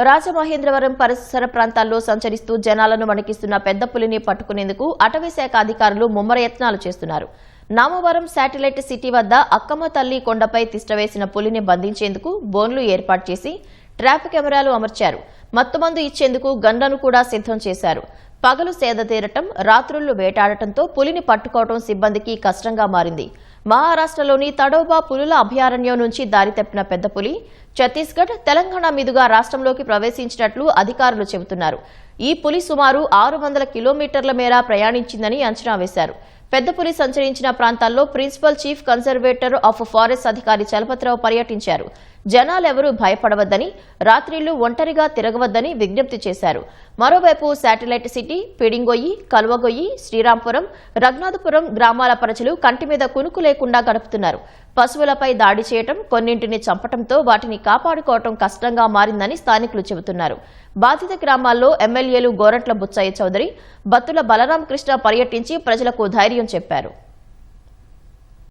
రాజమహేంద్రవరం పరిసర ప్రాంతాల్లో సంచరిస్తూ జనాలను వణికిస్తున్న పెద్ద పులిని పట్టుకునేందుకు అటవీ శాఖ అధికారులు ముమ్మర యత్నాలు చేస్తున్నారు. నామవరం శాటిలైట్ సిటీ వద్ద అక్కమ్మ తల్లి కొండపై తిష్టవేసిన పులిని బంధించేందుకు బోన్లు ఏర్పాటు చేసి ట్రాప్ కెమెరాలు అమర్చారు. మత్తుమందు ఇచ్చేందుకు గన్లను కూడా సిద్ధం చేశారు. పగలు సేద తీరటం, రాత్రుళ్లు వేటాడటంతో పులిని పట్టుకోవడం సిబ్బందికి కష్టంగా మారింది. మహారాష్ట్రలోని తడోబా పులుల అభయారణ్యం నుంచి దారి తప్పిన పెద్ద పులి ఛత్తీస్గఢ్, తెలంగాణ మీదుగా రాష్ట్రంలోకి ప్రవేశించినట్లు అధికారులు చెబుతున్నారు. ఈ పులి సుమారు 600 కిలోమీటర్ల మేర ప్రయాణించిందని అంచనా వేశారు. పెద్ద పులి సంచరించిన ప్రాంతాల్లో principal chief conservator of forest అధికారి చలపతిరావు పర్యటించారు. జనాలెవరూ భయపడవద్దని, రాత్రిళ్లు ఒంటరిగా తిరగవద్దని విజ్ఞప్తి చేశారు. మరోవైపు శాటిలైట్ సిటీ, పిడింగొయ్యి, కల్వగొయ్యి, శ్రీరాంపురం, రఘునాథపురం గ్రామాల ప్రజలు కంటి మీద కునుకు లేకుండా గడుపుతున్నారు. పశువులపై దాడి చేయటం, కొన్నింటిని చంపటంతో వాటిని కాపాడుకోవటం కష్టంగా మారిందని స్థానికులు చెబుతున్నారు. బాధిత గ్రామాల్లో ఎమ్మెల్యేలు గోరంట్ల బుచ్చయ్య చౌదరి, బత్తుల బలరాం కృష్ణ పర్యటించి ప్రజలకు ధైర్యం చెప్పారు.